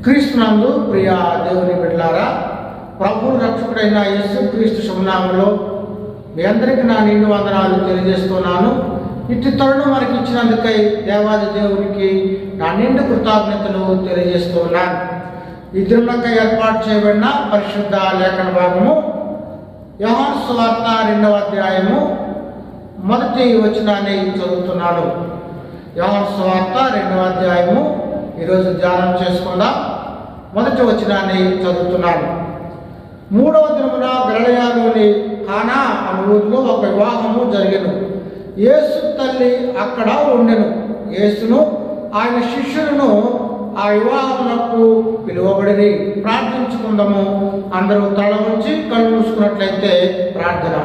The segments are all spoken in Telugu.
క్రీస్తునందు ప్రియ దేవుని బిడ్డలారా, ప్రభు రక్షకుడైన యేసుక్రీస్తు శుభనామములో మీ అందరికీ నా నిండు వందనాలు తెలియజేస్తున్నాను. ఇట్టి తరుణం మనకి ఇచ్చినందుకై దేవాది దేవునికి నా నిండు కృతజ్ఞతలు తెలియజేస్తున్నాను. ఈ దినమునకై ఏర్పాటు చేయబడిన పరిశుద్ధ లేఖన భాగము యోహాను సువార్త 2వ అధ్యాయము 1వ వచనాన్ని చదువుతున్నాను. యోహాను సువార్త 2వ అధ్యాయము ఈరోజు ధ్యానం చేసుకుందాం. 1వ వచనాన్ని చదువుతున్నాను. 3వ దినమున గలిలయలోని కానా అను ఊరిలో ఒక వివాహము జరిగెను. యేసు తల్లి అక్కడ ఉండెను. యేసును ఆయన శిష్యులను ఆ వివాహమునకు పిలువబడి ప్రార్థించుకుందాము. అందరూ తల ఉంచి కళ్ళు మూసుకున్నట్లయితే ప్రార్థన.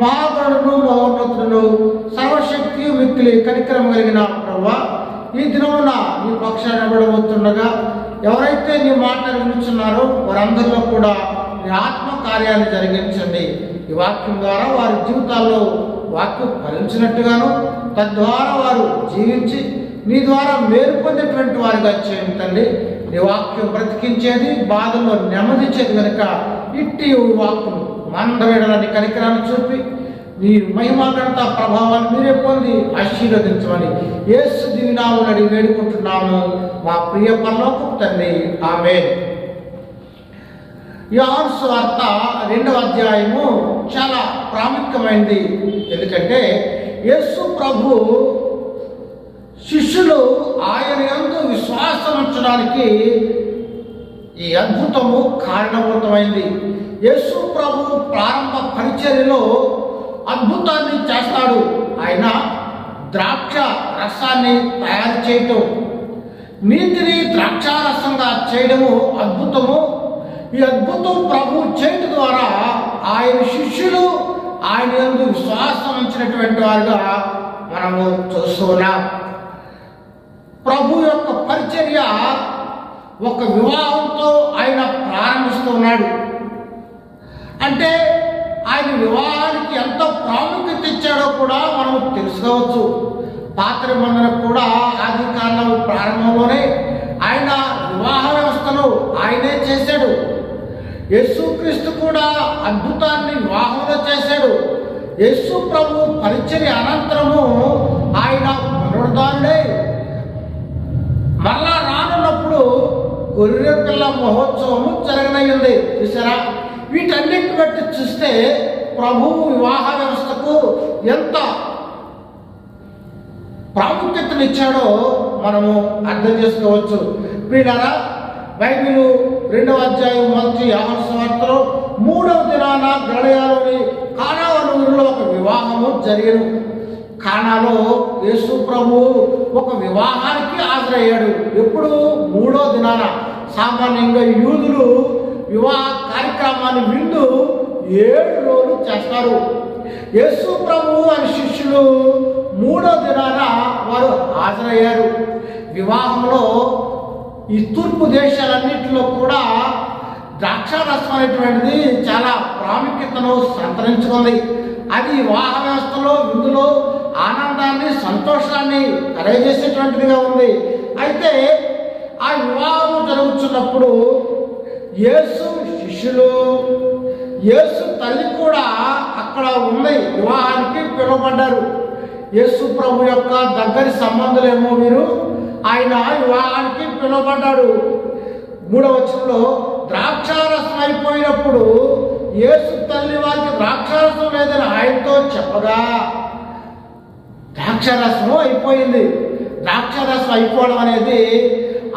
మహాగణుడు మహోన్నతుడు సర్వశక్తి మిక్కిలి కనికరం కలిగిన ప్రభువా, ఈ దినమున నీ పక్షాన నిలబడబోతుండగా ఎవరైతే నీ మాట వినుచున్నారో వారందరిలో కూడా నీ ఆత్మ కార్యాన్ని జరిగించండి. ఈ వాక్యం ద్వారా వారి జీవితాల్లో వాక్యం ఫలించినట్టుగాను తద్వారా వారు జీవించి నీ ద్వారా మేలు పొందేటువంటి వారిగా చేయండి. నీ వాక్యం బ్రతికించేది, బాధల్లో నెమ్మదించేది కనుక ఇట్టి వాక్యం మందవేడలని కనికరాన్ని చూపి నీ మహిమాగణత ప్రభావాన్ని మీరే పొంది ఆశీర్వదించమని యేసు దినాములు అడిగి వేడుకుంటున్నాము మా ప్రియ పరలోకపు తండ్రి, ఆమేన్. యోహాను సువార్త 2వ అధ్యాయము చాలా ప్రాముఖ్యమైనది. ఎందుకంటే యేసు ప్రభు శిష్యులు ఆయన యందు విశ్వాసం ఉంచడానికి ఈ అద్భుతము కారణభూతమైంది. యేసు ప్రభు ప్రారంభ పరిచర్యలో అద్భుతాన్ని చేస్తాడు. ఆయన ద్రాక్ష రసాన్ని తయారు చేయటం, నీటిని ద్రాక్షారసంగా చేయడము అద్భుతము. ఈ అద్భుతం ప్రభు చేయటం ద్వారా ఆయన శిష్యులు ఆయన యందు విశ్వాసం ఉంచినటువంటి వారుగా మనము చూస్తున్నాం. ప్రభు యొక్క పరిచర్య ఒక వివాహంతో ఆయన ప్రారంభిస్తున్నాడు. అంటే ఆయన వివాహానికి ఎంతో ప్రాముఖ్యత ఇచ్చాడో కూడా మనం తెలుసుకోవచ్చు. పాత నిబంధనకు కూడా ఆది కాండం ప్రారంభంలోనే ఆయన వివాహ వ్యవస్థను ఆయనే చేశాడు. యేసుక్రీస్తు కూడా అద్భుతాన్ని వివాహంలో చేశాడు. యేసు ప్రభు పరిచర్య అనంతరము ఆయన పునరుద్ధారుడే. మరలా రానున్నప్పుడు గొర్రె పిల్ల మహోత్సవము జరగనయ్యింది. చూసారా? వీటన్నిటిని బట్టి చూస్తే ప్రభువు వివాహ వ్యవస్థకు ఎంత ప్రాముఖ్యతనిచ్చాడో మనము అర్థం చేసుకోవచ్చు. ప్రియులారా, బైబిలు 2వ అధ్యాయం 1 యోహాను సువార్తలో 3వ దినాన గలిలయలోని కానా అను ఊరిలో ఒక వివాహము జరిగెను. కానాలో యేసు ప్రభు ఒక వివాహానికి హాజరయ్యాడు. ఎప్పుడు? 3వ దినాన. సామాన్యంగా యూదులు వివాహ కార్యక్రమాన్ని విందు 7 రోజులు చేస్తారు. యేసు ప్రభు అని శిష్యులు 3వ దినాన వారు హాజరయ్యారు. వివాహంలో ఈ తూర్పు దేశాలన్నింటిలో కూడా ద్రాక్షారసం అనేటువంటిది చాలా ప్రాముఖ్యతను సంతరించుకుంది. అది వివాహ వ్యవస్థలో విందులో ఆనందాన్ని, సంతోషాన్ని కలగజేసేటువంటిదిగా ఉంది. అయితే ఆ వివాహం జరుగుతున్నప్పుడు యేసు శిష్యులు, యేసు తల్లి కూడా అక్కడ ఉంది. వివాహానికి పిలువబడ్డారు. యేసు ప్రభు యొక్క దగ్గరి సంబంధులేమో వీరు. ఆయన వివాహానికి పిలువబడ్డాడు. 3వ వచనంలో ద్రాక్షారసం అయిపోయినప్పుడు యేసు తల్లి వారికి ద్రాక్షారసం లేదని ఆయనతో చెప్పగా ద్రాక్షారసం అయిపోయింది. ద్రాక్షారసం అయిపోవడం అనేది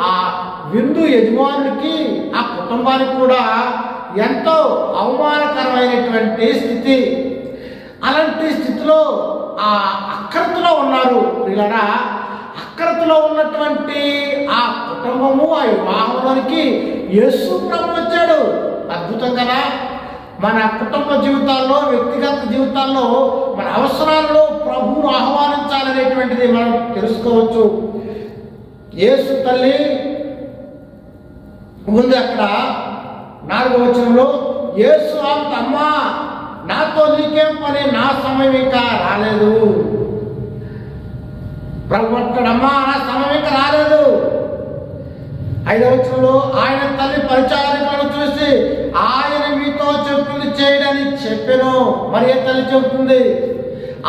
ఆ విందు యజమానుడికి, ఆ కుటుంబానికి కూడా ఎంతో అవమానకరమైనటువంటి స్థితి. అలాంటి స్థితిలో ఆ అక్రతలో ఉన్నారు. పిల్లరా, అక్రతలో ఉన్నటువంటి ఆ కుటుంబము ఆ వివాహంలోనికి యేసు ప్రభు వచ్చాడు. అద్భుతం కదా! మన కుటుంబ జీవితాల్లో, వ్యక్తిగత జీవితాల్లో, మన అవసరాల్లో ప్రభువును ఆహ్వానించాలనేటువంటిది మనం తెలుసుకోవచ్చు. యేసు తల్లి ఉంది అక్కడ. 4వ వచనంలో యేసు అమ్మా, నాతో నీకేం పని, నా సమయం ఇంకా రాలేదు. ప్రభు అంటాడమ్మా, నా సమయం ఇంకా రాలేదు. 5వ వచనంలో ఆయన తల్లి పరిచారికలను చూసి ఆయన మీతో చెప్పింది చేయడని చెప్పెను. మరి ఏ తల్లి చెబుతుంది?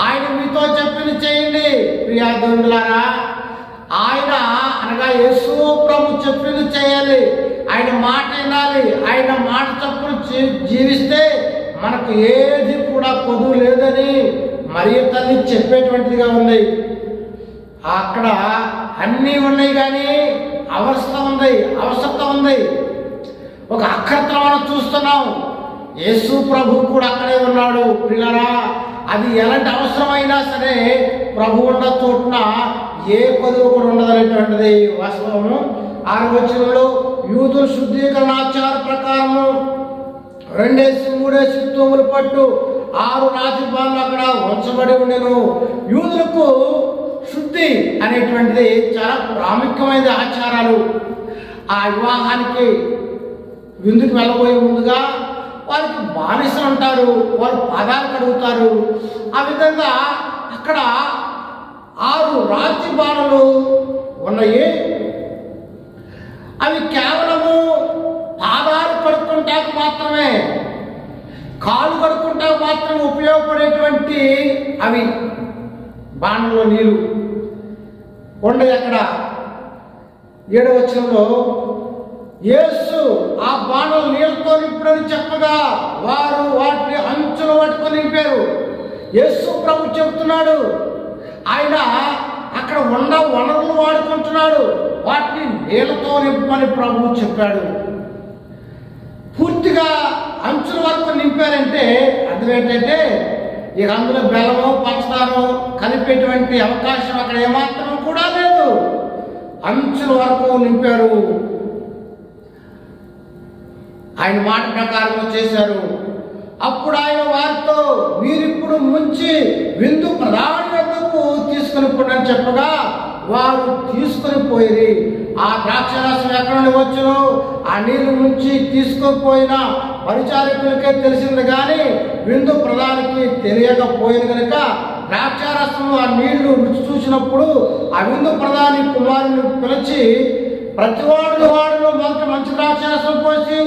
ఆయన మీతో చెప్పింది చేయండి. ప్రియా దేవులారా, ఆయన అనగా యేసు ప్రభు చెప్పింది చేయాలి, ఆయన మాట వినాలి. ఆయన మాట చొప్పున జీవిస్తే మనకు ఏది కూడా కొదువు లేదని మరియ తల్లి చెప్పేటువంటిదిగా ఉంది. అక్కడ అన్నీ ఉన్నాయి కానీ అవసరత ఉంది. ఒక అక్కరత మనం చూస్తున్నాం. యేసు ప్రభు కూడా అక్కడే ఉన్నాడు. పిల్లరా, అది ఎలాంటి అవసరమైనా సరే ప్రభు ఉన్న చోటున ఏ కొదువు కూడా ఉండదనేటువంటిది వాస్తవము. 6వ వచనంలో యూదుల శుద్ధీకరణ ఆచార ప్రకారము 2-3 తూముల పట్టు 6 రాతి బాణలు అక్కడ ఉంచబడి ఉండెను. యూదులకు శుద్ధి అనేటువంటిది చాలా ప్రాముఖ్యమైన ఆచారాలు. ఆ వివాహానికి విందుకు వెళ్ళబోయే ముందుగా వారికి బానిసలు ఉంటారు, వారు పాదాలు కడుగుతారు. ఆ విధంగా అక్కడ 6 రాతి బాణలు ఉన్నాయి. అవి కేవలము పాదాలు కడుక్కుంటాకు మాత్రమే, కాలు కడుక్కుంటాకు మాత్రమే ఉపయోగపడేటువంటి అవి బాణంలో నీళ్ళు ఉండయి. అక్కడ 7వ వచనంలో యేసు ఆ బాణలు నీళ్ళతో నింపుడని చెప్పగా వారు వాటిని అంచులు పట్టుకొని నింపారు. యేసు ప్రభు చెబుతున్నాడు, ఆయన అక్కడ ఉన్న వనరులు వాడుకుంటున్నాడు, వాటిని నీళ్ళతో నింపమని ప్రభు చెప్పాడు. పూర్తిగా అంచుల వరకు నింపారంటే అర్థం ఏంటంటే ఇక అందులో బెల్లమో పంచదారో కలిపేటువంటి అవకాశం అక్కడ ఏమాత్రం కూడా లేదు. అంచుల వరకు నింపారు. ఆయన మాట ప్రకారం చేశారు. అప్పుడు ఆయన వారితో మీరిప్పుడు ముంచి విందు ప్రధాని వద్దకు తీసుకుని పోండి చెప్పగా వారు తీసుకొని పోయి ఆ ద్రాక్షరసం ఎక్కడ నుండి వచ్చును ఆ నీళ్లు ముంచి తీసుకుపోయిన పరిచారకులకే తెలిసింది కానీ విందు ప్రధానికి తెలియకపోయింది కనుక ద్రాక్షరసం ఆ నీళ్లు రుచి చూసినప్పుడు ఆ విందు ప్రధాని కుమారుని పిలిచి ప్రతివాడు వాడిలో మొదట మంచి ద్రాక్షరసం పోసి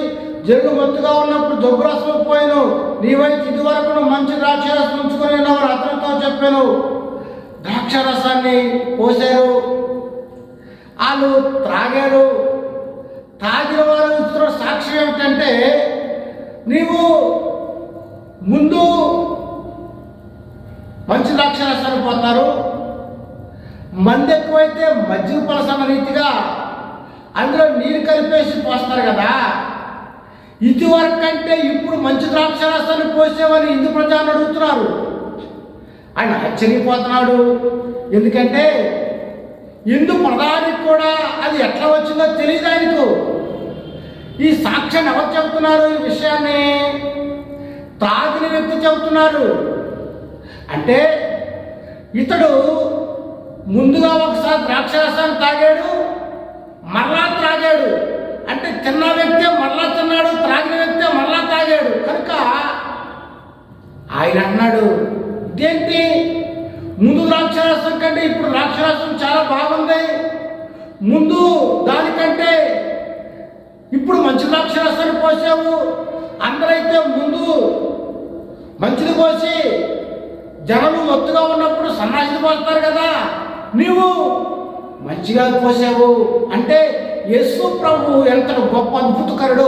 జరుగు మత్తుగా ఉన్నప్పుడు జబ్బు రసం పోయాను, నీవైతే ఇది వరకు మంచి ద్రాక్షరసం ఉంచుకొని అతనితో చెప్పాను. ద్రాక్షరసాన్ని పోసారు, వాళ్ళు త్రాగారు. తాగిన వారు ఇస్తున్న సాక్ష్యం ఏమిటంటే నీవు ముందు మంచి ద్రాక్షరసాన్ని పోతారు, మంది ఎక్కువైతే మజ్జిగ పలసన్న రీతిగా అందులో నీరు కలిపేసి పోస్తారు కదా. ఇదివరకు కంటే ఇప్పుడు మంచి ద్రాక్షరసాన్ని పోసేవని ఇందు ప్రజలను అడుగుతున్నారు. ఆయన ఆశ్చర్యపోతున్నాడు. ఎందుకంటే ఇందు ప్రధానికి కూడా అది ఎట్లా వచ్చిందో తెలియదు ఆయనకు. ఈ సాక్ష్యాన్ని ఎవరు చెబుతున్నారు? ఈ విషయాన్ని తాగిన వ్యక్తి చెబుతున్నారు. అంటే ఇతడు ముందుగా ఒకసారి ద్రాక్షరసాన్ని తాగాడు, మరలా త్రాగాడు. అంటే తిన్న వ్యక్తే మరలా తిన్నాడు, త్రాగిన వ్యక్తే మరలా తాగాడు. కనుక ఆయన అన్నాడు, ఇదేంటి ముందు ద్రాక్షరసం కంటే ఇప్పుడు ద్రాక్షరసం చాలా బాగుంది, ముందు దానికంటే ఇప్పుడు మంచి ద్రాక్షరసాన్ని పోసావు. అందరైతే ముందు మంచిది పోసి జనము మత్తుగా ఉన్నప్పుడు సన్నాసిని పోస్తారు కదా, నీవు మంచిగా పోసావు. అంటే యేసు ప్రభు ఎంత గొప్ప అద్భుతకరుడో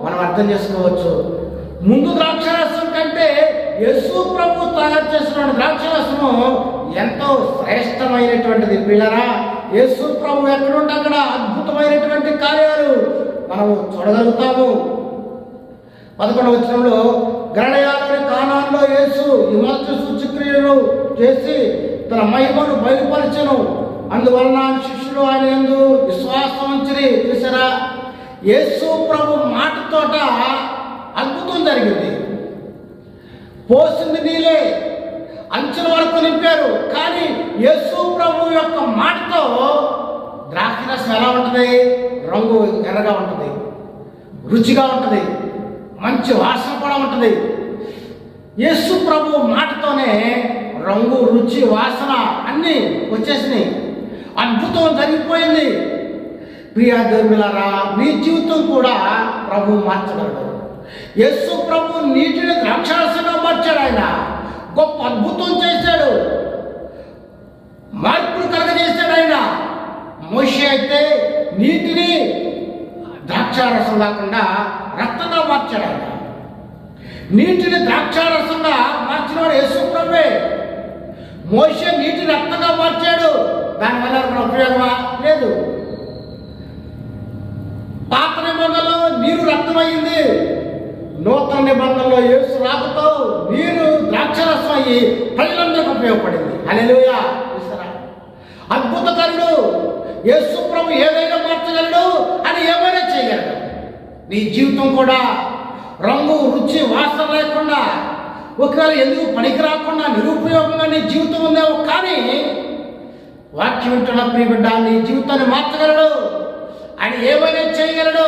మనం అర్థం చేసుకోవచ్చు. ముందు ద్రాక్షరసం కంటే యేసు ప్రభు తయారు చేసిన ద్రాక్షరసము ఎంతో శ్రేష్టమైనటువంటిది. పిల్లరా, యేసు ప్రభు ఎక్కడుంటే అక్కడ అద్భుతమైనటువంటి కార్యాలు మనం చూడగలుగుతాము. 11వ వచనంలో గలిలయలోని కానానులో యేసు ఈ మొదటి సూచక్రియలు చేసి తన మహిమను బయలుపరచెను. అందువలన శిష్యులు ఆయన యందు విశ్వాసం ఉంచిరి. చూసారా, యేసు ప్రభు మాటతోట అద్భుతం జరిగింది. పోసింది నీళ్ళే, అంచుల వరకు నింపారు. కానీ యేసు ప్రభు యొక్క మాటతో ద్రాక్షరసం ఎలా ఉంటుంది? రంగు ఎర్రగా ఉంటుంది, రుచిగా ఉంటుంది, మంచి వాసన కూడా ఉంటుంది. యేసు ప్రభు మాటతోనే రంగు, రుచి, వాసన అన్నీ వచ్చేసినాయి. అద్భుతం జరిగిపోయింది. ప్రియా దేవులారా, నీ జీవితం కూడా ప్రభు మార్చగలడు. యేసు ప్రభు నీటిని ద్రాక్షారసంగా మార్చాడు. ఆయన గొప్ప అద్భుతం చేశాడు, మార్పులు కలగజేశాడు. ఆయన మోషే అయితే నీటిని ద్రాక్షారసం కాకుండా రక్తంగా మార్చాడు. ఆయన నీటిని ద్రాక్షారసంగా మార్చినవాడు యేసు ప్రభువే. మోషే నీటిని రక్తంగా మార్చాడు, దానివల్ల మన ఉపయోగమా? లేదు. పాత నిబంధనలో నీరు రక్తమైంది, నూతన నిబంధనలో యేసు రాకతో నీరు ద్రాక్షరసం అయ్యి ప్రజలందరికీ ఉపయోగపడింది. హల్లెలూయా. అద్భుతకరుడు యేసు ప్రభు, ఏదైనా మార్చగలడు, అని ఏమైనా చేయగలడు. నీ జీవితం కూడా రంగు, రుచి, వాసన లేకుండా, ఒకవేళ ఎందుకు పనికి రాకుండా నిరుపయోగంగా నీ జీవితం ఉందేమో, కానీ వాక్యం వింటున్న ప్రియ బిడ్డ, నీ జీవితాన్ని మార్చగలడు, ఆయన ఏమైనా చేయగలడు.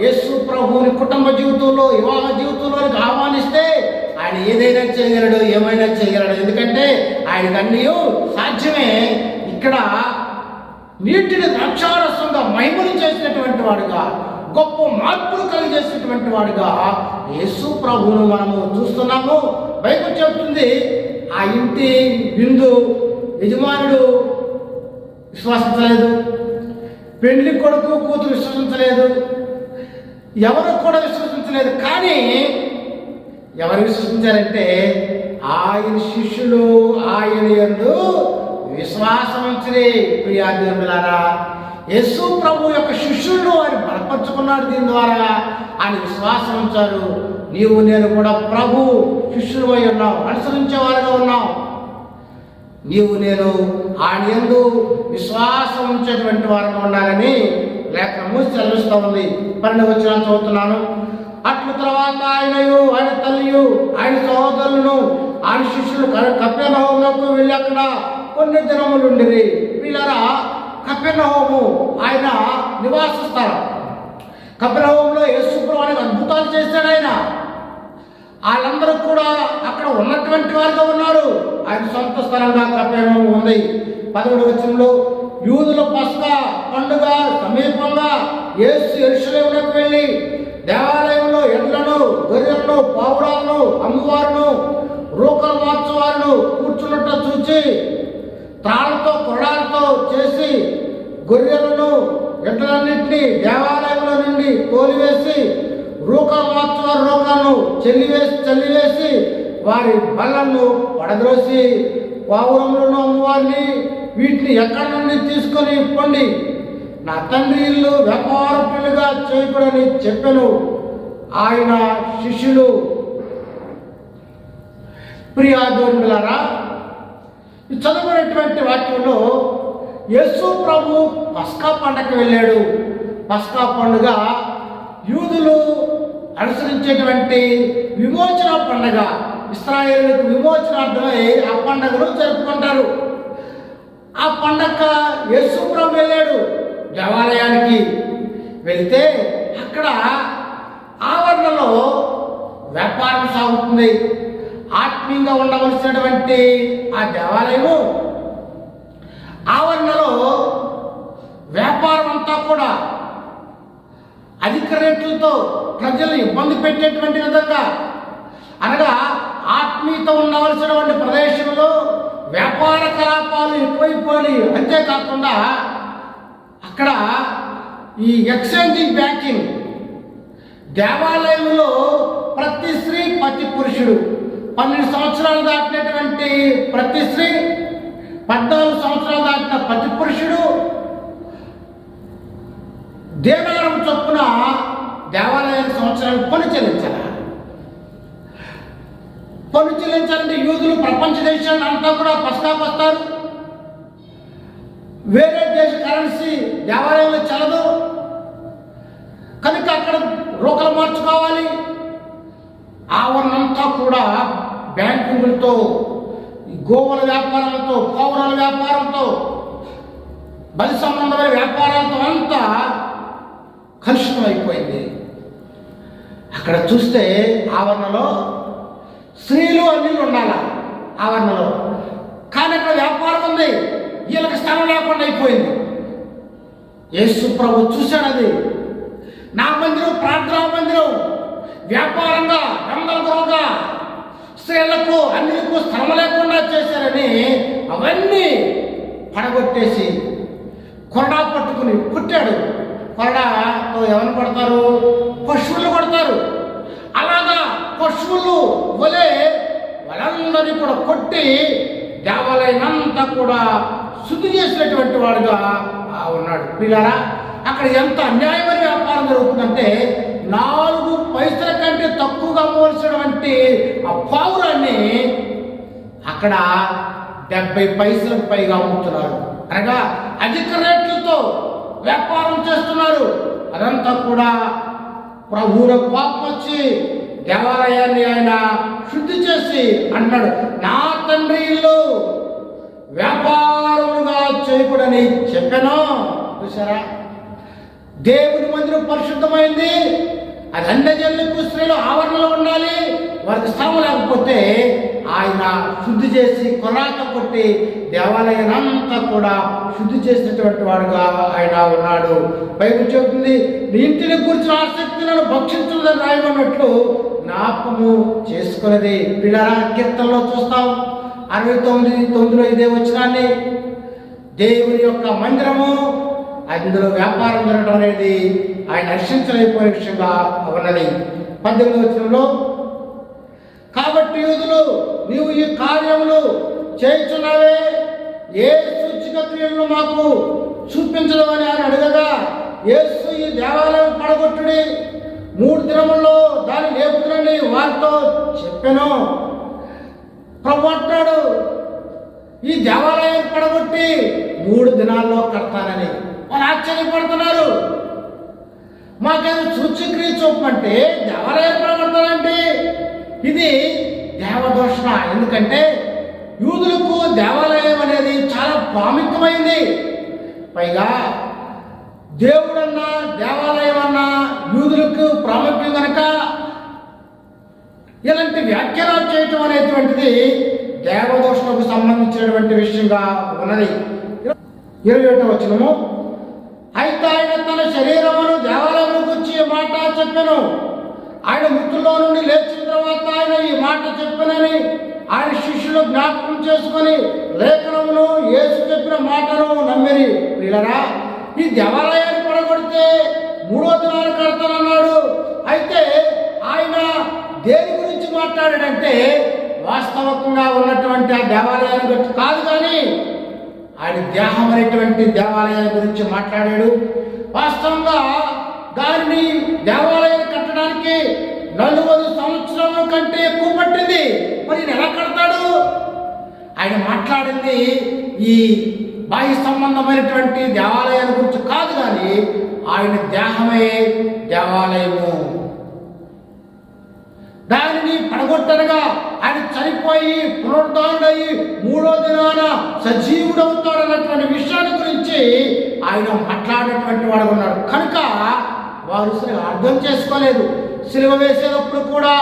యేసు ప్రభువుని కుటుంబ జీవితంలో, వివాహ జీవితంలోనికి ఆహ్వానిస్తే ఆయన ఏదైనా చేయగలడు, ఏమైనా చేయగలడు. ఎందుకంటే ఆయనకు అన్నీ సాధ్యమే. ఇక్కడ నీటిని ద్రాక్షారసంగా మహిమలు చేసినటువంటి వాడుగా, గొప్ప మార్పులు కలిగజేసినటువంటి వాడుగా యేసు ప్రభువును మనము చూస్తున్నాము. బైబిల్ చెప్తుంది, ఆ ఇంటి విందు యజమానుడు విశ్వసించలేదు, పెళ్లి కొడుకు కూతురు విశ్వసించలేదు, ఎవరు కూడా విశ్వసించలేదు. కానీ ఎవరు విశ్వసించారంటే ఆయన శిష్యులు ఆయన యందు విశ్వాసం ఉంచిరి. ప్రియా దేవులారా, యేసు ప్రభు యొక్క శిష్యులను ఆయన బలపరుచుకున్నాడు. దీని ద్వారా ఆయన విశ్వాసం ఉంచారు. నీవు నేను కూడా ప్రభు శిష్యులు అయి ఉన్నావు, అనుసరించేవారుగా ఉన్నావు. నీవు నేను ఆయన యందు విశ్వాసం ఉంచేటువంటి వారుగా ఉండాలని లేఖనము సెలవిస్తూ ఉంది. 12వ వచనం చదువుతున్నాను. అట్లు తర్వాత ఆయనయు, ఆయన తల్లియు, ఆయన సహోదరులను, ఆయన శిష్యులు కపెర్నహూమునకు వెళ్ళి అక్కడ కొన్ని దినములుండిరి. వీళ్ళరా, కపెర్నహూము ఆయన నివాస స్థలం. కపెర్నహూములో యేసు ప్రభువు అనేక అద్భుతాలు చేశాడు. ఆయన వాళ్ళందరూ కూడా అక్కడ ఉన్నటువంటి వారుగా ఉన్నారు. ఆయన సొంత స్థలంగా కపెర్నహూము ఉంది. 11వ వచనంలో, యూదుల పస్కా పండుగ సమీపంగా యేసు యెరూషలేమునకు వెళ్ళి దేవాలయంలో ఎడ్లను, గొర్రెలను, పావురాలను అమ్మువారును, రూకలు మార్చువారును కూర్చున్నట్టు చూచి, త్రాళ్ళతో కొరడాలతో చేసి గొర్రెలను, ఎడ్లన్నింటినీ దేవాలయంలో నుండి తోలివేసి, రూకలు మార్చువారు రూకలను చల్లివేసి వారి బళ్ళను పడద్రోసి, పావురములను అమ్మవారిని వీటిని ఎక్కడి నుండి తీసుకొని పొండి, నా తండ్రి ఇల్లు వ్యాపారకులుగా చేయకూడని చెప్పెను ఆయన శిష్యులు. ప్రియా దేవులారా, చదువుకున్నటువంటి వాక్యంలో యేసు ప్రభు పస్కా పండగకి వెళ్ళాడు. పస్కా పండుగ యూదులు అనుసరించేటువంటి విమోచన పండుగ. ఇశ్రాయేలులకు విమోచనార్థమై ఆ పండుగను జరుపుకుంటారు. ఆ పండగ యేసు ప్రభు వెళ్ళాడు. దేవాలయానికి వెళితే అక్కడ ఆవరణలో వ్యాపారం సాగుతుంది. ఆత్మీయంగా ఉండవలసినటువంటి ఆ దేవాలయము ఆవరణలో వ్యాపారం అంతా కూడా అధిక రేట్లతో ప్రజలు ఇబ్బంది పెట్టేటువంటి విధంగా, అనగా ఆత్మీయత ఉండవలసినటువంటి ప్రదేశంలో వ్యాపార కలాపాలు ఎక్కువైపోయి, అంతేకాకుండా అక్కడ ఈ ఎక్స్చేంజింగ్ బ్యాంకింగ్, దేవాలయంలో ప్రతి స్త్రీ ప్రతి పురుషుడు, 12 సంవత్సరాలు దాటినటువంటి ప్రతి స్త్రీ, 14 సంవత్సరాలు దాటిన ప్రతి పురుషుడు దేనారం చొప్పున దేవాలయానికి సంవత్సరానికి పన్ను చెల్లించాలి. పన్ను చెల్లించాలంటే యూదులు ప్రపంచ దేశాలను అంతా కూడా పస్కాకు వస్తారు. వేరే దేశ కరెన్సీ దేవాలయంలో చెల్లదు కనుక అక్కడ రూకలు మార్చుకోవాలి. ఆవరణంతా కూడా బ్యాంకింగ్లతో, గోవుల వ్యాపారాలతో, పౌరాల వ్యాపారంతో, బలి సంబంధమైన వ్యాపారాలతో అంతా కలుషితం అయిపోయింది. అక్కడ చూస్తే ఆవరణలో స్త్రీలు అన్నీ ఉండాలి ఆవరణలో, కానీ అక్కడ వ్యాపారం ఉంది. వీళ్ళకి స్థలం లేకుండా అయిపోయింది. యేసు ప్రభు చూశాడు అది. నా మందిరం ప్రార్థనా మందిరం వ్యాపారంగా గందరగోళంగా స్త్రీలకు అన్నిలకు స్థలం లేకుండా చేశారని అవన్నీ పడగొట్టేసి కొరడా పట్టుకుని కుట్టాడు. కొరడాతో ఎవరిని కొడతారు? పశువులు కొడతారు. అలాగా పశువులు వలె వాళ్ళందరినీ కూడా కొట్టి దేవాలయనంతా కూడా శుద్ధి చేసినటువంటి వాడుగా ఉన్నాడు. పిల్లరా, అక్కడ ఎంత అన్యాయమైన వ్యాపారం జరుగుతుందంటే 4 పైసల కంటే తక్కువగా అమ్మవలసినటువంటి ఆ పావురాన్ని అక్కడ 70 పైసలకు పైగా అమ్ముతున్నారు. అనగా అధిక రేట్లతో వ్యాపారం చేస్తున్నారు. అదంతా కూడా ప్రభువుల కోపం వచ్చి దేవాలయాన్ని ఆయన శుద్ధి చేసి అన్నాడు, నా తండ్రి ఇల్లు వ్యాపారముగా చేయకూడని చెప్పాను. చూసారా, దేవుని మందిరం పరిశుద్ధమైంది. అది అన్యజనులకు స్త్రీలు ఆవరణలో ఉండాలి. వారికి స్థలం లేకపోతే ఆయన శుద్ధి చేసి కొరాక కొట్టి దేవాలయానంతా కూడా శుద్ధి చేసినటువంటి వాడుగా ఆయన ఉన్నాడు. బైబిల్ చెబుతుంది, నీ ఇంటిని గురించిన ఆసక్తి నన్ను భక్షించుదని రాయమన్నట్లు జ్ఞాపకము చేసుకున్నది. పిల్లరా, కీర్తనలో చూస్తాం 69:9 ఇదే వచనాన్ని, దేవుని యొక్క మందిరము అందులో వ్యాపారం జరగడం అనేది ఆయన హర్షించలేకపోయే విషయంగా ఉన్నది. 18వ వచనంలో, కాబట్టి యూదులు నీవు ఈ కార్యములు చేయుచున్నావే, ఏ సూచక క్రియలను మాకు చూపించడం అని ఆయన అడగగా, యేసు ఈ దేవాలయం పడగొట్టుడి, 3 దినముల్లో దాన్ని లేపుతునని వారితో చెప్పాను. ప్రభు అంటాడు, ఈ దేవాలయం పడగొట్టి 3 దినాల్లో కడతానని. వాళ్ళు ఆశ్చర్యపడుతున్నారు. మాకేదో సూచక్రియ చూపమంటే దేవాలయం పడగొడతానంటే ఇది దేవదోషణ. ఎందుకంటే యూదులకు దేవాలయం అనేది చాలా ప్రాముఖ్యమైంది. పైగా దేవుడన్నా దేవాలయం అన్నా యూదులకు ప్రాముఖ్యం కనుక ఇలాంటి వ్యాఖ్యానాలు చేయటం అనేటువంటిది దేవదోషణకు సంబంధించినటువంటి విషయంగా ఉన్నది. 21వ వచనము, అయితే ఆయన తన శరీరమును దేవాలయమును గురించి ఈ మాట చెప్పెను. ఆయన మృతుల్లో నుండి లేచిన తర్వాత ఆయన ఈ మాట చెప్పనని ఆయన శిష్యులు జ్ఞాపకం చేసుకొని లేఖనమును యేసు చెప్పిన మాటను నమ్మిరి. ప్రియులారా, ఈ దేవాలయాన్ని పడగొడితే 3వ దినాలు కడతానన్నాడు. అయితే ఆయన దేని గురించి మాట్లాడాడంటే వాస్తవంగా ఉన్నటువంటి ఆ దేవాలయాన్ని గురించి కాదు, కానీ ఆయన దేహం అనేటువంటి దేవాలయాన్ని గురించి మాట్లాడాడు. వాస్తవంగా దానిని దేవాలయాన్ని కట్టడానికి 40 సంవత్సరాల కంటే ఎక్కువ పట్టింది. మరి ఎలా కడతాడు? ఆయన మాట్లాడింది ఈ బాహ్య సంబంధమైనటువంటి దేవాలయాన్ని గురించి కాదు, కానీ ఆయన దేహమే దేవాలయము. దానిని పడగొట్టనగా ఆయన చనిపోయి పునరుద్ధరణయి 3వ దినాన సజీవుడవుతాడన్నటువంటి విషయాన్ని గురించి ఆయన మాట్లాడేటువంటి వాడు ఉన్నాడు. కనుక వారు అర్థం చేసుకోలేదు. సిలువ వేసేటప్పుడు కూడా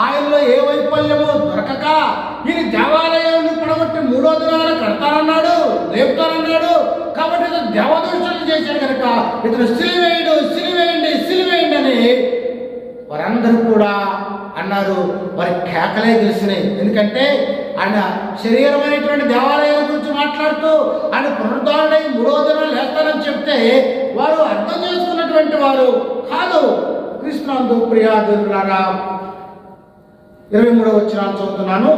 ఆయనలో ఏ వైఫల్యమో దొరకక ఈయన దేవాలయాన్ని పడగొట్టి 3వ దినాన కడతానన్నాడు, లేపుతానన్నాడు. కాబట్టి ఇతను దేవదోషాలు చేశాడు కనుక ఇతను సిలువేయండి అని వారందరూ కూడా అన్నారు. వారి కేకలే తెలిసినాయి. ఎందుకంటే ఆయన శరీరమైనటువంటి దేవాలయాల గురించి మాట్లాడుతూ ఆయన పునరుద్ధరణై 3వ దినాలు లేస్తానని చెప్తే వారు అర్థం చేసుకున్నటువంటి వారు కాదు. కృష్ణాందు ప్రియా దేవులారా, 23వ వచనాలు చదువుతున్నాను.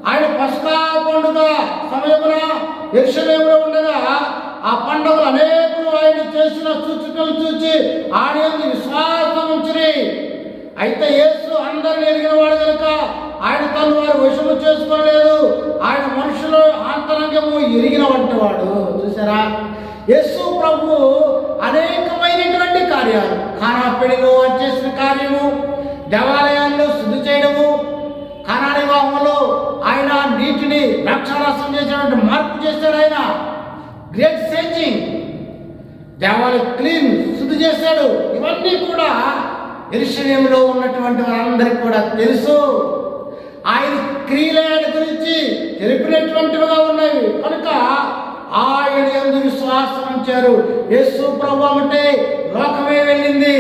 ఆయన పస్కా పండుగ సమయమున యెరూషలేములో ఉండగా ఆ పండుగలు అనేకులు ఆయన చేసిన సూచనలు చూచి ఆయన యందు విశ్వాసం ఉంచిరి. అయితే యేసు అందరిని ఎరిగిన వాడు కనుక ఆయన తను వారు వశము చేసుకోలేదు. ఆయన మనుషులు ఆంతరంగము ఎరిగిన వంటి వాడు. చూసారా, యేసు ప్రభు అనేకమైనటువంటి కార్యాలు, కానా పెళ్లిలో చేసిన కార్యము, దేవాలయాల్లో శుద్ధి చేయడము, కానా వివాహంలో ఆయన నీటిని ద్రాక్షారసం చేసినటువంటి మార్పు చేశాడు. ఆయన గ్రేట్ చేంజింగ్, దేవాలయం క్లీన్ శుద్ధి చేశాడు. ఇవన్నీ కూడా యెరూషలేములో ఉన్నటువంటి వారందరికీ కూడా తెలుసు. ఆయన క్రియల గురించి తెలిపినటువంటివిగా ఉన్నవి. కనుక ఆయన యందు విశ్వాసం ఉంచారు. యేసు ప్రభు అంటే లోకమే వెళ్ళింది.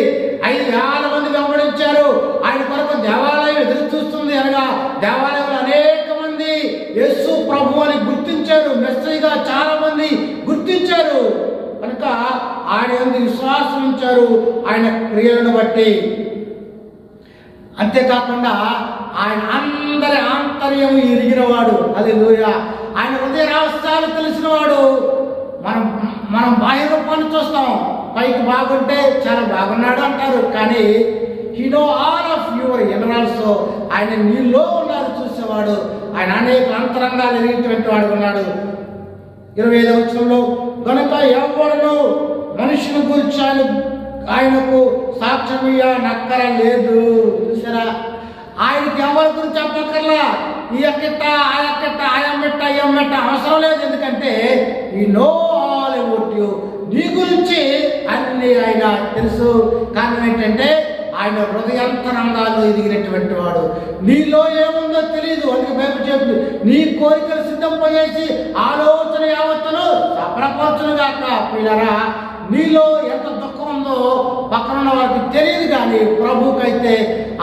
5,000 మంది వెంబడించారు. ఆయన కొరకు దేవాలయం ఎదురు చూస్తుంది అనగా దేవాలయంలో అనేక మంది యేసు ప్రభు అని గుర్తించారు. మెస్సీగా చాలా మంది గుర్తించారు. కనుక ఆయన యందు విశ్వాసం ఉంచారు ఆయన క్రియలను బట్టి. అంతేకాకుండా ఆయన అందరి ఆంతర్యం ఎరిగినవాడు. హల్లెలూయా. ఆయన హృదయ రహస్యాలు తెలిసినవాడు. మనం బాహ్య రూపాన్ని చూస్తాం, పైకి బాగుంటే చాలా బాగున్నాడు అంటారు, కానీ he no all of your inner also. ఆయన నీలో ఉన్నారు చూసేవాడు. ఆయన అనేక అంతరంగాలు ఎరిగినటువంటి వాడు ఉన్నాడు. 25వ వచనంలో కనుక ఎవడను మనుషుని గురించి ఆయనకు సాక్ష్యం నక్కర లేదు. చూసారా, ఆయనకి ఎవరి గురించి చెప్పక్కర్లా. ఈ ఎక్కట ఆ ఎక్కట ఆయమ్మెట్ట అయ్యమ్మెట్ట అవసరం లేదు. ఎందుకంటే ఈ నో ఆల్ అబౌట్ యు, నీ గురించి అన్ని ఆయన తెలుసు. కారణం ఏంటంటే ఆయన హృదయాంతరంగాలు ఎదిగినటువంటి వాడు. నీలో ఏముందో తెలియదు. అందుకే బైబిల్ చెప్తుంది, నీ కోరికలు సిద్ధంపజేసి ఆలోచన యావత్తును సఫలపరచును గాక. పిల్లరా, నీలో ఎంత దుఃఖం ఉందో పక్కనున్న వారికి తెలియదు, కానీ ప్రభుకైతే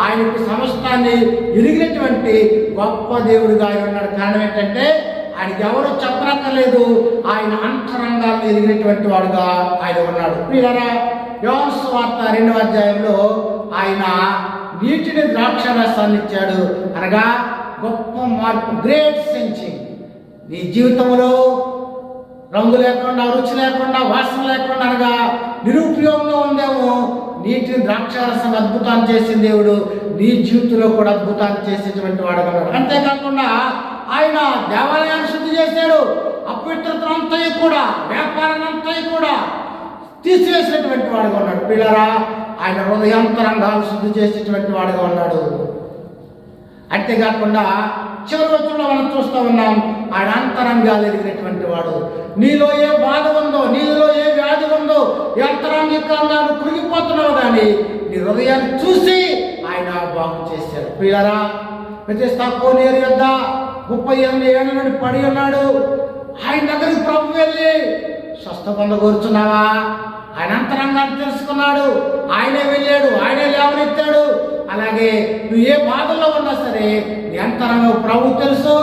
ఆయనకు సమస్తాన్ని ఎరిగినటువంటి గొప్ప దేవుడిగా ఆయన ఉన్నాడు. కారణం ఏంటంటే ఆయనకి ఎవరు చెప్పనక్కర్లేదు. ఆయన అంతరంగాలను ఎదిగినటువంటి వాడుగా ఆయన ఉన్నాడు. పిల్లరా, యోహాను సువార్త 2వ అధ్యాయంలో ఆయన నీటిని ద్రాక్షారసాన్ని ఇచ్చాడు. అనగా గొప్ప మార్పు, గ్రేట్ సెంచింగ్. నీ జీవితంలో రంగు లేకుండా, రుచి లేకుండా, వాసన లేకుండా అనగా నిరుపయోగంగా ఉందేమో, నీటిని ద్రాక్షారసం అద్భుతాన్ని చేసిన దేవుడు నీ జీవితంలో కూడా అద్భుతాన్ని చేసేటువంటి వాడు ఉన్నాడు. అంతేకాకుండా ఆయన దేవాలయాన్ని శుద్ధి చేశాడు. అపవిత్రతనంతా కూడా, వ్యాపారాన్నంతా కూడా తీసివేసినటువంటి వాడుగా ఉన్నాడు. పిల్లరా, ఆయన హృదయాంతరంగాలు శుద్ధి చేసేటువంటి వాడుగా ఉన్నాడు. అంతేకాకుండా చివరి వచనంలో మనం చూస్తూ ఉన్నాం, ఆయన అంతరంగాలు ఎదిగినటువంటి వాడు. నీలో ఏ బాధ ఉందో, నీలో ఏ వ్యాధి ఉందో, ఏ అంతరంగికంగా నువ్వు కృంగిపోతున్నావు, కానీ నీ హృదయాన్ని చూసి ఆయన బాగు చేశాడు. పిల్లరా, బెతెస్దా కోనేరు యొద్ద 38 ఏళ్ల నుండి పడి ఉన్నాడు. ఆయన దగ్గరికి ప్రభు వెళ్ళి స్వస్థ పొందగోరుచున్నావా? ఆయన అంతరంగాన్ని తెలుసుకున్నాడు. ఆయనే వెళ్ళాడు, ఆయనే లేవనెత్తాడు. అలాగే నువ్వు ఏ బాధల్లో ఉన్నా సరే నీ అంతరంగం ప్రభు తెలుసు.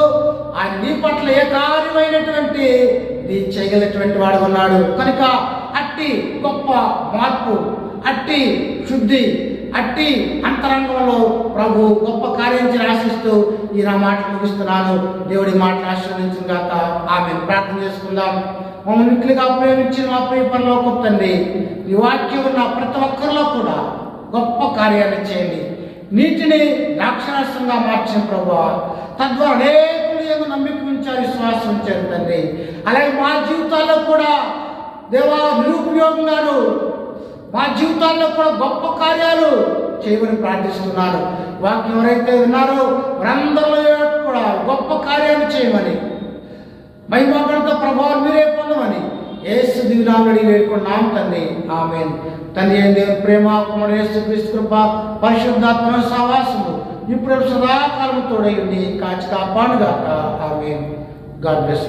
ఆయన నీ పట్ల ఏ కార్యమైనటువంటి నీ చేయగలిగినటువంటి వాడు ఉన్నాడు. కనుక అట్టి గొప్ప మార్పు, అట్టి శుద్ధి, అట్టి అంతరంగంలో ప్రభు గొప్ప కార్యం ఆశిస్తూ ఈ నా మాటలు ముగిస్తున్నాను. దేవుడి మాటలు ఆశీర్వదించిన గాక. ఆమెను ప్రార్థన చేసుకుందాం. మమ్మల్ని ఇంట్లుగా ప్రేమించిన మా ప్రియ పరలోకపు తండ్రి, ఈ వాక్యం ఉన్న ప్రతి ఒక్కరిలో కూడా గొప్ప కార్యాలు చేయండి. నీటిని ద్రాక్షారసంగా మార్చిన ప్రభువా, తద్వారా అనేకులు ఏదో నమ్మిక ఉంచారు, విశ్వాసం ఉంచారు తండ్రి. అలాగే మా జీవితాల్లో కూడా దేవా, నిరుపయోగంగాను మా జీవితాల్లో కూడా గొప్ప కార్యాలు చేయమని ప్రార్థిస్తున్నాను. వాక్యం ఎవరైతే విన్నారో వారందరిలో కూడా గొప్ప కార్యాలు చేయమని, మహిమగణత ప్రభావం మీరే పొందమని యేసు దివ్యనామములో వేడుకుంటున్నాం తండ్రి. ఆమేన్. తండ్రి అయిన దేవుని ప్రేమ, కుమారుడు యేసుక్రీస్తు కృప, పరిశుద్ధాత్మ సహవాసము ఇప్పుడు సదాకాలం తోడై ఉండి కాచి కాపాడుగాక. ఆమేన్. God bless.